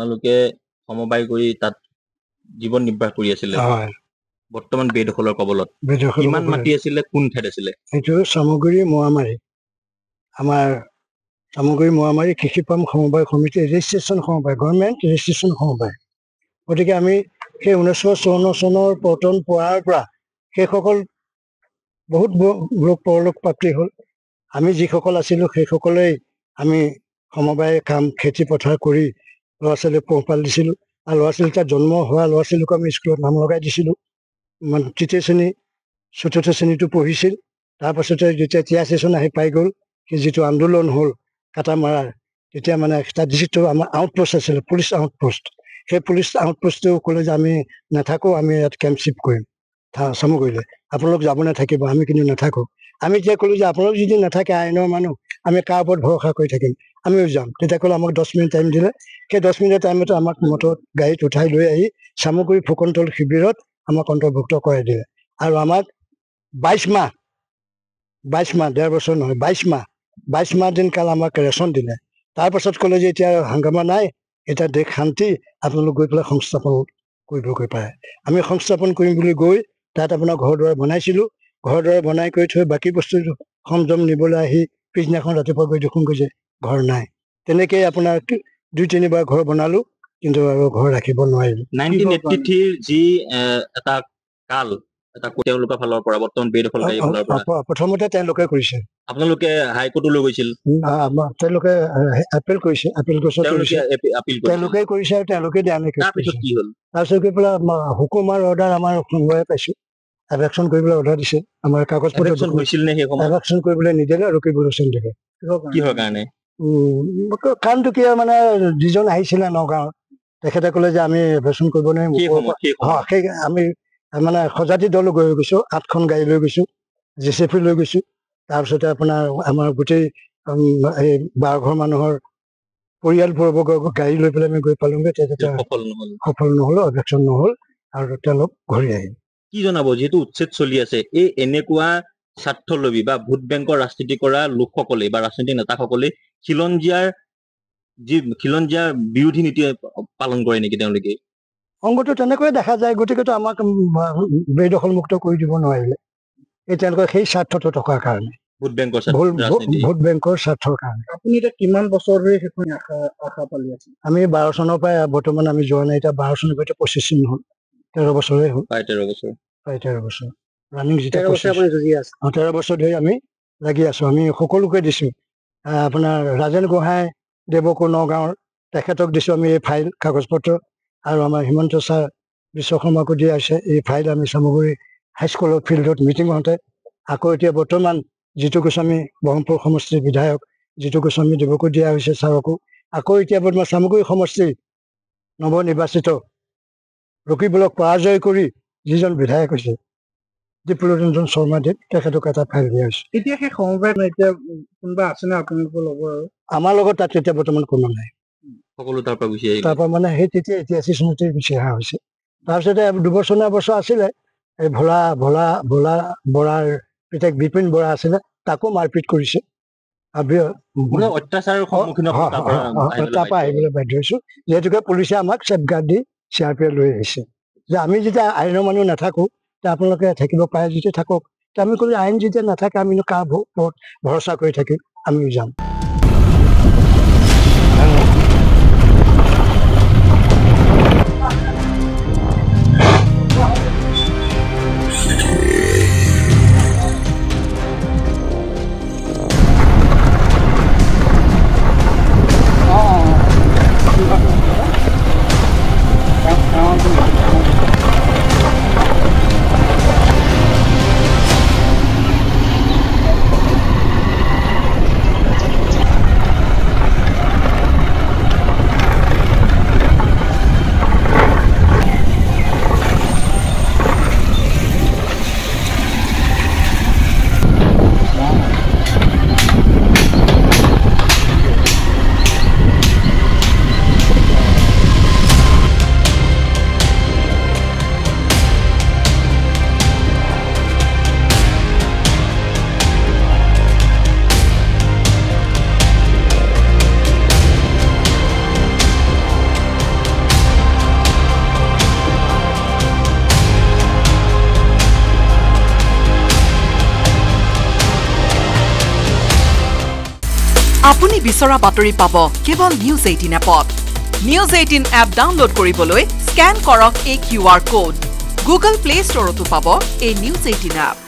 আপোনালোকে সমবায় কৰি তাত জীৱন নিৰ্বাহ কৰি আছিলে হয় বৰ্তমান বেদখলৰ কবলত বেদখলৰ কিমান কবলত। মাটি আছিলে কোন ঠাইত আছিলে এইটো চামগুৰি মোৱামাৰী আমাৰ চামগুৰি মোৱামাৰী কৃষি পাম সমবায় সমিতি ৰেজিষ্ট্ৰেশ্যন সমবায় গভৰ্ণমেণ্ট ৰেজিষ্ট্ৰেশ্যন সমবায় গতিকে আমি সেই 1954 চনৰ পতন পোৱাৰ পৰা সেইসকল বহুত লোক পৰলোক প্ৰাপ্তি হ'ল আমি যিসকল আছিলোঁ সেইসকলেই আমি সমবায় কাম খেতি পথাৰ কৰি ল'ৰা ছোৱালীক পোহপাল দিছিলোঁ আৰু ল'ৰা ছোৱালী তাত জন্ম হোৱা ল'ৰা ছোৱালীকো আমি স্কুলত নাম লগাই দিছিলোঁ মানে তৃতীয় শ্ৰেণী চতুৰ্থ শ্ৰেণীটো পঢ়িছিল তাৰপাছতে যেতিয়া 83 চন আহি পাই গ'ল সেই যিটো আন্দোলন হ'ল কাটা মাৰাৰ তেতিয়া মানে তাত যিটো আমাৰ আউটপোষ্ট আছিলে পুলিচ আউটপোষ্ট সেই পুলিচ আউটপোষ্টটো ক'লে যে আমি নাথাকোঁ আমি ইয়াত কেম্প চিপ কৰিম চামগুৰিলে আপোনালোক যাব নাথাকিব আমি কিন্তু নাথাকোঁ আমি এতিয়া ক'লোঁ যে আপোনালোক যদি নাথাকে আইনৰ মানুহ আমি কাৰ ওপৰত ভৰসা কৰি থাকিম আমিও যাম তেতিয়া ক'লে আমাক 10 মিনিট টাইম দিলে সেই 10 মিনিটৰ টাইমতে আমাক মটৰত গাড়ীত উঠাই লৈ আহি চামগুৰি ফুকনতল শিবিৰত আমাক অন্তৰ্ভুক্ত কৰাই দিলে আৰু আমাক 22 মাহ 1.5 বছৰ নহয় 22 মাহ দিন কাল আমাক ৰেচন দিলে তাৰপাছত ক'লে যে এতিয়া হাংগামা নাই এতিয়া দেশ শান্তি আপোনালোক গৈ পেলাই সংস্থাপন কৰিবগৈ পাৰে আমি সংস্থাপন কৰিম বুলি গৈ তাত আপোনাৰ ঘৰ দুৱাৰ বনাইছিলোঁ ঘৰ দুৱাৰ বনাই কৰি থৈ বাকী বস্তু সংযম নিবলৈ আহি পিছদিনাখন ৰাতিপুৱা গৈ দেখোনগৈ যে ঘৰ নাই তেনেকেই আপোনাৰ 2-3বাৰ ঘৰ বনালোঁ কিন্তু আৰু ঘৰ ৰাখিব নোৱাৰিলোঁ 1983 যি এটা কাল এটা তেওঁলোকৰ ফালৰ পৰা বৰ্তমান বেদখলকাৰীৰ ফালৰ পৰা প্ৰথমতে তেওঁলোকে কৰিছে আপোনালোকে হাইকোৰ্টলৈ গৈছিল তেওঁলোকে এপিল কৰিছে এপিল তেওঁলোকে কৰিছে আৰু তেওঁলোকে তাৰপিছত কি হ'ল তাৰপিছত গৈ পেলাই হুকুমাৰ অৰ্ডাৰ আমাৰ সংগ্ৰহে পাইছোঁ এভেকশ্যন কৰিবলৈ অৰ্ডাৰ দিছে আমাৰ কাগজ পত্ৰ হৈছিল নে সেই সময়ত এভেকশ্যন কৰিবলৈ নিদিলে আৰু ৰখিবলৈচোন দিলে কিহৰ কাৰণে কাৰণটো কি মানে যিজন আহিছিলে নগাঁৱৰ তেখেতে ক'লে যে আমি এভেকশ্যন কৰিব নোৱাৰিম সেই আমি মানে সজাতি দল গৈ গৈছোঁ 8খন গাড়ী লৈ গৈছোঁ জেচিপি লৈ গৈছোঁ তাৰপিছতে আপোনাৰ আমাৰ গোটেই এই 12 ঘৰ মানুহৰ পৰিয়ালবৰ্গ গাড়ী লৈ পেলাই আমি গৈ পালোঁগৈ তেতিয়া সফল নহ'ল এভেকশ্যন নহ'ল আৰু তেওঁলোক ঘূৰি আহিল কি জনাব যিহেতু উচ্ছেদ চলি আছে এই এনেকুৱা স্বাৰ্থলোভী বা ভোট বেংকৰ ৰাজনীতি কৰা লোকসকলে বা ৰাজনৈতিক নেতাসকলে খিলঞ্জীয়াৰ বিৰোধী নীতি পালন কৰে নেকি তেওঁলোকে অংগটো তেনেকৈয়ে দেখা যায় গতিকেতো আমাক বেদখলমুক্ত কৰি দিব নোৱাৰিলে এই তেওঁলোকৰ সেই স্বাৰ্থটো থকাৰ কাৰণে ভোট বেংকৰ স্বাৰ্থৰ কাৰণে আপুনি এতিয়া কিমান বছৰ ধৰি সেইখন আশা পালি আছে আমি 12 চনৰ পৰা বৰ্তমান আমি যোৱা নাই এতিয়া 12 চনৰ পৰা 25 চন হ'ল 13 বছৰে হ'ল প্ৰায় 13 বছৰ ৰানিং যেতিয়া 13 বছৰ ধৰি আমি লাগি আছোঁ আমি সকলোকে দিছোঁ আপোনাৰ ৰাজেন গোহাঁই দেৱকো নগাঁৱৰ তেখেতক দিছোঁ আমি এই ফাইল কাগজ পত্ৰ আৰু আমাৰ হিমন্ত ছাৰ বিশ্বকৰ্মাকো দিয়া আছে এই ফাইল আমি চামগুৰি হাইস্কুলৰ ফিল্ডত মিটিং হওঁতে আকৌ এতিয়া বৰ্তমান জিতু গোস্বামী ব্ৰহ্মপুৰ সমষ্টিৰ বিধায়ক জিতু গোস্বামী দেৱকো দিয়া হৈছে ছাৰকো আকৌ এতিয়া বৰ্তমান চামগুৰি সমষ্টিৰ নৱনিৰ্বাচিত ৰকিবুলক পৰাজয় কৰি যিজন বিধায়ক হৈছে দীপৰঞ্জন শৰ্মাদেৱ তেখেতক এটা ফাইল দিয়া হৈছে এতিয়া সেই সমবায় এতিয়া কোনোবা আছেনে আপোনালোকৰ লগৰ আমাৰ লগত তাত এতিয়া বৰ্তমান কোনো নাই সকলো তাৰ পৰা মানে সেই তেতিয়া 83 চনতে গুচি অহা হৈছে তাৰপিছতে 2 বছৰ আছিলে এই ভোলা বৰাৰ পিতেক বিপিন বৰা আছিলে তাকো মাৰপিট কৰিছে অত্যাচাৰৰ সন্মুখীন তাৰ পৰা আহিবলৈ বাধ্য হৈছোঁ যিহেতুকে পুলিচে আমাক চেফগাৰ্ড দি CRPF লৈ আহিছে যে আমি যেতিয়া আইনৰ মানুহ নাথাকোঁ আপোনালোকে থাকিব পাৰে যেতিয়া থাকক আমি ক'লো আইন যেতিয়া নাথাকে আমিনো কাৰ ওপৰত ভৰসা কৰি থাকিম আমিও যাম আপুনি বিচৰা বাতৰি পাব কেৱল নিউজ 18 এপত নিউজ 18 এপ ডাউনলোড কৰিবলৈ স্ক্যান কৰক এই QR কোড গুগল প্লে ষ্টৰতো পাব এই নিউজ 18 এপ